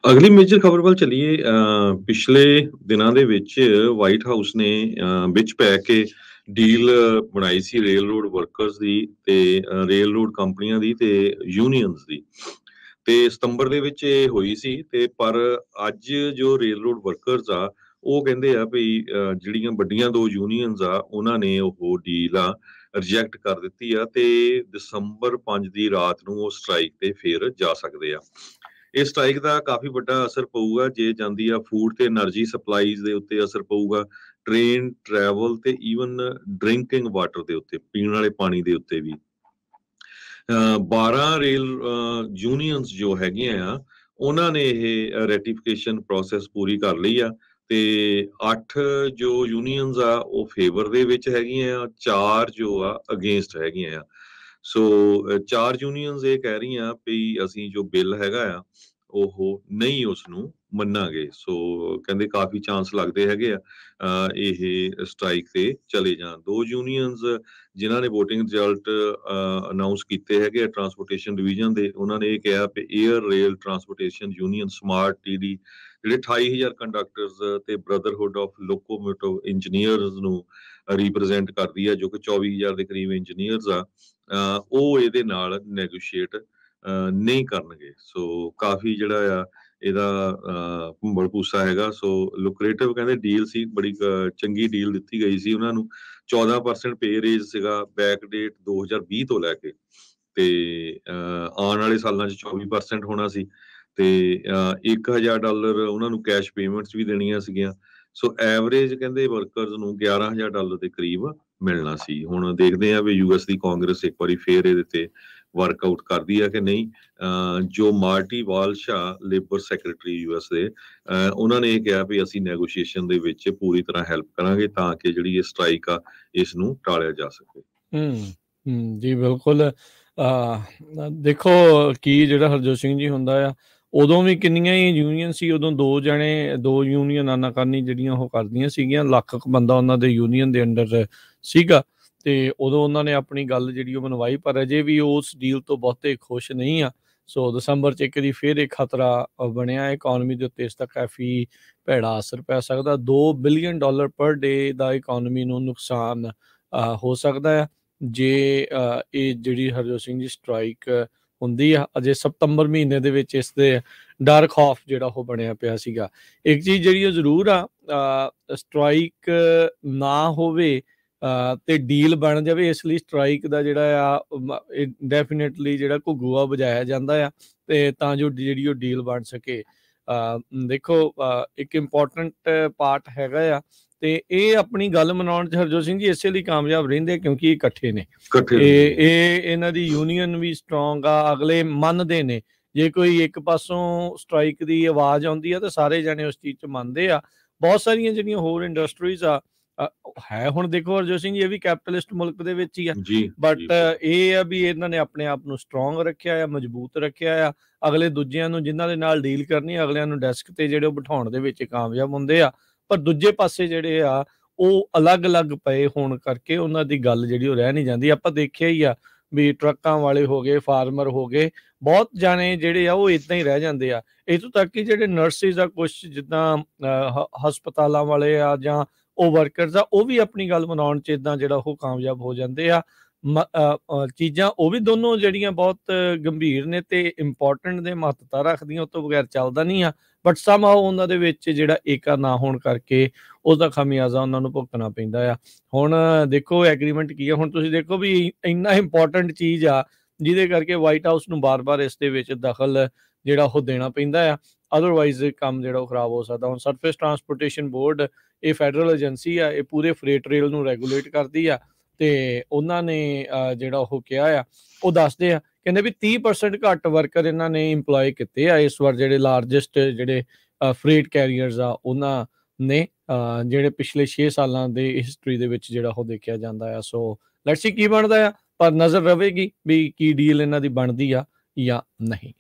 ਅਗਲੀ ਮੇਜਰ ਖਬਰ ਵੱਲ ਚੱਲੀਏ। ਪਿਛਲੇ ਦਿਨਾਂ ਦੇ ਵਿੱਚ ਵਾਈਟ ਹਾਊਸ ਨੇ ਵਿੱਚ ਪੈ ਕੇ ਡੀਲ ਬਣਾਈ ਸੀ ਰੇਲ ਰੋਡ ਵਰਕਰਸ ਦੀ ਤੇ ਰੇਲ ਰੋਡ ਕੰਪਨੀਆਂ ਦੀ ਤੇ ਯੂਨੀਅਨਸ ਦੀ। ਤੇ ਸਤੰਬਰ ਦੇ ਵਿੱਚ ਇਹ ਹੋਈ ਸੀ ਤੇ ਪਰ ਅੱਜ ਜੋ ਰੇਲ ਰੋਡ ਵਰਕਰਸ ਆ ਉਹ ਕਹਿੰਦੇ ਆ ਵੀ ਜਿਹੜੀਆਂ ਵੱਡੀਆਂ ਦੋ ਯੂਨੀਅਨਸ ਆ ਉਹਨਾਂ ਨੇ ਉਹ ਡੀਲ ਆ ਰਿਜੈਕਟ ਕਰ ਦਿੱਤੀ ਆ ਤੇ ਦਸੰਬਰ 5 ਦੀ ਰਾਤ ਨੂੰ ਉਹ ਸਟ੍ਰਾਈਕ ਤੇ ਫੇਰ ਜਾ ਸਕਦੇ ਆ। ਇਹ ਸਟ੍ਰਾਈਕ ਦਾ ਕਾਫੀ ਵੱਡਾ ਅਸਰ ਪਊਗਾ ਜੇ ਜਾਂਦੀ ਆ ਫੂਡ ਤੇ એનર્ਜੀ ਸਪਲਾਈਜ਼ ਦੇ ਉੱਤੇ ਅਸਰ ਪਊਗਾ, ਟ੍ਰੇਨ ਟਰੈਵਲ ਤੇ ਈਵਨ ਡਰਿੰਕਿੰਗ ਵਾਟਰ ਦੇ ਉੱਤੇ, ਪੀਣ ਵਾਲੇ ਪਾਣੀ ਦੇ ਉੱਤੇ ਵੀ। 12 ਰੇਲ ਯੂਨੀਅਨਸ ਜੋ ਹੈਗੀਆਂ ਆ ਉਹਨਾਂ ਨੇ ਇਹ ਰੈਟੀਫਿਕੇਸ਼ਨ ਪ੍ਰੋਸੈਸ ਪੂਰੀ ਕਰ ਲਈ ਆ ਤੇ 8 ਜੋ ਯੂਨੀਅਨਸ ਆ ਉਹ ਫੇਵਰ ਦੇ ਵਿੱਚ ਹੈਗੀਆਂ ਆ, 4 ਜੋ ਆ ਅਗੇਂਸਟ ਹੈਗੀਆਂ ਆ। ਸੋ 4 ਯੂਨੀਅਨਸ ਇਹ ਕਹਿ ਰਹੀਆਂ ਵੀ ਅਸੀਂ ਜੋ ਬਿੱਲ ਹੈਗਾ ਆ ਉਹ ਨਹੀਂ ਉਸ ਨੂੰ ਮੰਨਾਂਗੇ। ਸੋ ਕਹਿੰਦੇ ਕਾਫੀ ਚਾਂਸ ਲੱਗਦੇ ਹੈਗੇ ਆ ਇਹ ਸਟ੍ਰਾਈਕ ਤੇ ਚਲੇ ਜਾਣ। 2 ਯੂਨੀਅਨਸ ਜਿਨ੍ਹਾਂ ਨੇ VOTING ਰਿਜ਼ਲਟ ਅਨਾਉਂਸ ਕੀਤੇ ਹੈਗੇ ਆ ਟਰਾਂਸਪੋਰਟੇਸ਼ਨ ਡਿਵੀਜ਼ਨ ਦੇ, ਉਹਨਾਂ ਨੇ ਇਹ ਕਿਹਾ ਵੀ air rail transportation union smart TD ਜਿਹੜੇ 28,000 ਕੰਡਕਟਰਸ ਤੇ ਬ੍ਰਦਰਹੁੱਡ ਆਫ ਲੋਕੋਮੋਟਿਵ ਇੰਜੀਨੀਅਰਸ ਨੂੰ ਰਿਪਰੈਜ਼ੈਂਟ ਕਰਦੀ ਆ ਜੋ ਕਿ 24,000 ਦੇ ਕਰੀਬ ਇੰਜੀਨੀਅਰਸ ਆ, ਉਹ ਇਹਦੇ ਨਾਲ ਨੈਗੋਸ਼ੀਏਟ ਨਹੀਂ ਕਰਨਗੇ। ਸੋ ਕਾਫੀ ਜਿਹੜਾ ਆ ਇਹਦਾ ਭੰਬਲ-ਭੂਸਾ ਹੈਗਾ। ਸੋ ਲੁਕਰੇਟਿਵ ਕਹਿੰਦੇ ਡੀਲ ਸੀ, ਬੜੀ ਚੰਗੀ ਡੀਲ ਦਿੱਤੀ ਗਈ ਸੀ ਉਹਨਾਂ ਨੂੰ। 14% ਪੇ ਰੇਜ਼ ਸੀਗਾ ਬੈਕ ਡੇਟ 2020 ਤੋਂ ਲੈ ਕੇ ਤੇ ਆਉਣ ਵਾਲੇ ਸਾਲਾਂ 'ਚ 24% ਹੋਣਾ ਸੀ ਤੇ $1,000 ਉਹਨਾਂ ਨੂੰ ਕੈਸ਼ ਪੇਮੈਂਟਸ ਵੀ ਦੇਣੀਆਂ ਸੀਗੀਆਂ। ਸੋ ਐਵਰੇਜ ਕਹਿੰਦੇ ਵਰਕਰਸ ਨੂੰ $11,000 ਦੇ ਕਰੀਬ ਮਿਲਣਾ ਸੀ। ਹੁਣ ਦੇਖਦੇ ਆ ਵੀ US ਦੀ ਕਾਂਗਰਸ ਇੱਕ ਵਾਰੀ ਫੇਰ ਇਹਦੇ ਤੇ ਵਰਕਆਊਟ ਕਰਦੀ ਆ ਕਿ ਨਹੀਂ। ਜੋ ਮਾਰਟੀ ਵਾਲਸ਼ਾ ਲੇਬਰ ਸੈਕਟਰੀ US ਦੇ, ਉਹਨਾਂ ਨੇ ਇਹ ਕਿਹਾ ਵੀ ਅਸੀਂ ਨੈਗੋਸ਼ੀਏਸ਼ਨ ਦੇ ਵਿੱਚ ਪੂਰੀ ਤਰ੍ਹਾਂ ਹੈਲਪ ਕਰਾਂਗੇ ਤਾਂ ਕਿ ਜਿਹੜੀ ਇਹ ਸਟ੍ਰਾਈਕ ਆ ਇਸ ਨੂੰ ਟਾਲਿਆ ਜਾ ਸਕੇ। ਜੀ ਬਿਲਕੁਲ। ਦੇਖੋ ਕੀ ਜਿਹੜਾ ਹਰਜੋਤ ਸਿੰਘ ਜੀ ਹੁੰਦਾ ਆ, ਉਦੋਂ ਵੀ ਕਿੰਨੀਆਂ ਹੀ ਯੂਨੀਅਨ ਸੀ, ਉਦੋਂ 2 ਯੂਨੀਅਨ ਆਨਾਕਾਨੀ ਜਿਹੜੀਆਂ ਉਹ ਕਰਦੀਆਂ ਸੀਗੀਆਂ, ਲੱਖ ਕੁ ਬੰਦਾ ਉਹਨਾਂ ਦੇ ਯੂਨੀਅਨ ਦੇ ਅੰਡਰ ਸੀਗਾ ਤੇ ਉਦੋਂ ਉਹਨਾਂ ਨੇ ਆਪਣੀ ਗੱਲ ਜਿਹੜੀ ਉਹ ਮਨਵਾਈ, ਪਰ ਅਜੇ ਵੀ ਉਸ ਡੀਲ ਤੋਂ ਬਹੁਤੇ ਖੁਸ਼ ਨਹੀਂ ਆ। ਸੋ ਦਸੰਬਰ 'ਚ ਇੱਕ ਵਾਰੀ ਫਿਰ ਇਹ ਖਤਰਾ ਬਣਿਆ ਇਕੋਨਮੀ ਦੇ ਉੱਤੇ, ਇਸ ਦਾ ਕਾਫੀ ਭੈੜਾ ਅਸਰ ਪੈ ਸਕਦਾ। $2 ਬਿਲੀਅਨ ਪਰ ਡੇ ਦਾ ਇਕੋਨਮੀ ਨੂੰ ਨੁਕਸਾਨ ਹੋ ਸਕਦਾ ਆ ਜੇ ਇਹ ਜਿਹੜੀ ਹਰਜੋਤ ਸਿੰਘ ਦੀ ਸਟ੍ਰਾਈਕ ਹੁੰਦੀ ਆ। ਅਜੇ ਸਤੰਬਰ ਮਹੀਨੇ ਦੇ ਵਿੱਚ ਇਸ ਦੇ ਡਰ ਖੌਫ ਜਿਹੜਾ ਉਹ ਬਣਿਆ ਪਿਆ ਸੀਗਾ। ਇੱਕ ਚੀਜ਼ ਜਿਹੜੀ ਉਹ ਜ਼ਰੂਰ ਆ, ਸਟ੍ਰਾਈਕ ਨਾ ਹੋਵੇ ਤੇ ਡੀਲ ਬਣ ਜਾਵੇ, ਇਸ ਲਈ ਸਟ੍ਰਾਈਕ ਦਾ ਜਿਹੜਾ ਆ ਡੈਫੀਨੇਟਲੀ ਜਿਹੜਾ ਘੁੱਗੂਆ ਵਜਾਇਆ ਜਾਂਦਾ ਆ ਤੇ ਤਾਂ ਜੋ ਜਿਹੜੀ ਉਹ ਡੀਲ ਬਣ ਸਕੇ। ਦੇਖੋ ਇੱਕ ਇੰਪੋਰਟੈਂਟ ਪਾਰਟ ਹੈਗਾ ਆ ਤੇ ਇਹ ਆਪਣੀ ਗੱਲ ਮਨਾਉਣ 'ਚ ਹਰਜੋਤ ਸਿੰਘ ਜੀ ਇਸੇ ਲਈ ਕਾਮਯਾਬ ਰਹਿੰਦੇ ਕਿਉਂਕਿ ਇਹ ਇਕੱਠੇ ਨੇ। ਇਹ ਇਹਨਾਂ ਦੀ ਯੂਨੀਅਨ ਵੀ ਸਟਰੋਂਗ ਆ, ਅਗਲੇ ਮੰਨਦੇ ਨੇ। ਜੇ ਕੋਈ ਇੱਕ ਪਾਸੋਂ ਸਟ੍ਰਾਈਕ ਦੀ ਆਵਾਜ਼ ਆਉਂਦੀ ਆ ਤਾਂ ਸਾਰੇ ਜਾਣੇ ਉਸ ਚੀਜ਼ 'ਚ ਮੰਨਦੇ ਆ। ਬਹੁਤ ਸਾਰੀਆਂ ਜਿਹੜੀਆਂ ਹੋਰ ਇੰਡਸਟਰੀਜ਼ ਆ ਹੈ, ਹੁਣ ਦੇਖੋ ਹਰਜੋਤ ਸਿੰਘ ਜੀ ਇਹ ਵੀ ਕੈਪੀਟਲਿਸਟ ਮੁਲਕ ਦੇ ਵਿੱਚ ਹੀ ਆ, ਬਟ ਇਹ ਆ ਵੀ ਇਹਨਾਂ ਨੇ ਆਪਣੇ ਆਪ ਨੂੰ ਸਟਰੋਂਗ ਰੱਖਿਆ ਆ, ਮਜ਼ਬੂਤ ਰੱਖਿਆ ਆ। ਅਗਲੇ ਦੂਜਿਆਂ ਨੂੰ ਜਿਨ੍ਹਾਂ ਦੇ ਨਾਲ ਡੀਲ ਕਰਨੀ, ਅਗਲਿਆਂ ਨੂੰ ਡੈਸਕ ਤੇ ਜਿਹੜੇ ਉਹ ਬਿਠਾਉਣ ਦੇ ਵਿੱਚ ਕਾਮਯਾਬ ਹੁੰਦੇ ਆ, ਪਰ ਦੂਜੇ ਪਾਸੇ ਜਿਹੜੇ ਆ ਉਹ ਅਲੱਗ-ਅਲੱਗ ਪਏ ਹੋਣ ਕਰਕੇ ਉਹਨਾਂ ਦੀ ਗੱਲ ਜਿਹੜੀ ਉਹ ਰਹਿ ਨਹੀਂ ਜਾਂਦੀ। ਆਪਾਂ ਦੇਖਿਆ ਹੀ ਆ ਵੀ ਟਰੱਕਾਂ ਵਾਲੇ ਹੋ ਗਏ, ਫਾਰਮਰ ਹੋ ਗਏ, ਬਹੁਤ ਜਾਣੇ ਜਿਹੜੇ ਆ ਉਹ ਇੱਦਾਂ ਹੀ ਰਹਿ ਜਾਂਦੇ ਆ। ਇੱਥੋਂ ਤੱਕ ਕਿ ਜਿਹੜੇ ਨਰਸਿਸ ਆ, ਕੁਛ ਜਿੱਦਾਂ ਹਸਪਤਾਲਾਂ ਵਾਲੇ ਆ ਜਾਂ ਉਹ ਵਰਕਰਸ ਆ, ਉਹ ਵੀ ਆਪਣੀ ਗੱਲ ਮਨਾਉਣ 'ਚ ਇੱਦਾਂ ਜਿਹੜਾ ਉਹ ਕਾਮਯਾਬ ਹੋ ਜਾਂਦੇ ਆ। ਚੀਜ਼ਾਂ ਉਹ ਵੀ ਦੋਨੋਂ ਜਿਹੜੀਆਂ ਬਹੁਤ ਗੰਭੀਰ ਨੇ ਤੇ ਇੰਪੋਰਟੈਂਟ ਦੇ ਮਹੱਤਤਾ ਰੱਖਦੀਆਂ, ਉਹ ਤੋਂ ਬਗੈਰ ਚੱਲਦਾ ਨਹੀਂ ਆ। ਬਟ ਸਮਹਾਓ ਉਹਨਾਂ ਦੇ ਵਿੱਚ ਜਿਹੜਾ ਏਕਾ ਨਾ ਹੋਣ ਕਰਕੇ ਉਹਦਾ ਖਾਮਿਆਜ਼ਾ ਉਹਨਾਂ ਨੂੰ ਭੁਗਤਣਾ ਪੈਂਦਾ ਆ। ਹੁਣ ਦੇਖੋ ਐਗਰੀਮੈਂਟ ਕੀ ਆ। ਹੁਣ ਤੁਸੀਂ ਦੇਖੋ ਵੀ ਇੰਨਾ ਇੰਪੋਰਟੈਂਟ ਚੀਜ਼ ਆ ਜਿਹਦੇ ਕਰਕੇ ਵਾਈਟ ਹਾਊਸ ਨੂੰ ਬਾਰ-ਬਾਰ ਇਸ ਦੇ ਵਿੱਚ ਦਖਲ ਜਿਹੜਾ ਉਹ ਦੇਣਾ ਪੈਂਦਾ ਆ, ਅਦਰਵਾਈਜ਼ ਕੰਮ ਜਿਹੜਾ ਉਹ ਖਰਾਬ ਹੋ ਸਕਦਾ। ਹੁਣ ਸਰਫੇਸ ਟਰਾਂਸਪੋਰਟੇਸ਼ਨ ਬੋਰਡ ਇਹ ਫੈਡਰਲ ਏਜੰਸੀ ਆ, ਇਹ ਪੂਰੇ ਫਰੇਟ ਰੇਲ ਨੂੰ ਰੈਗੂਲੇਟ ਕਰਦੀ ਆ ਤੇ ਉਹਨਾਂ ਨੇ ਜਿਹੜਾ ਉਹ ਕਿਹਾ ਆ, ਉਹ ਦੱਸਦੇ ਆ, ਕਹਿੰਦੇ ਵੀ 30% ਘੱਟ ਵਰਕਰ ਇਹਨਾਂ ਨੇ ਇੰਪਲੋਏ ਕੀਤੇ ਆ ਇਸ ਵਾਰ, ਜਿਹੜੇ ਲਾਰਜੈਸਟ ਜਿਹੜੇ ਫਰੇਟ ਕੈਰੀਅਰਸ ਆ ਉਹਨਾਂ ਨੇ, ਜਿਹੜੇ ਪਿਛਲੇ 6 ਸਾਲਾਂ ਦੇ ਹਿਸਟਰੀ ਦੇ ਵਿੱਚ ਜਿਹੜਾ ਉਹ ਦੇਖਿਆ ਜਾਂਦਾ ਆ। ਸੋ ਲੈਟਸ ਸੀ ਕੀ ਬਣਦਾ ਆ, ਪਰ ਨਜ਼ਰ ਰਵੇਗੀ ਵੀ ਕੀ ਡੀਲ ਇਹਨਾਂ ਦੀ ਬਣਦੀ ਆ ਜਾਂ ਨਹੀਂ।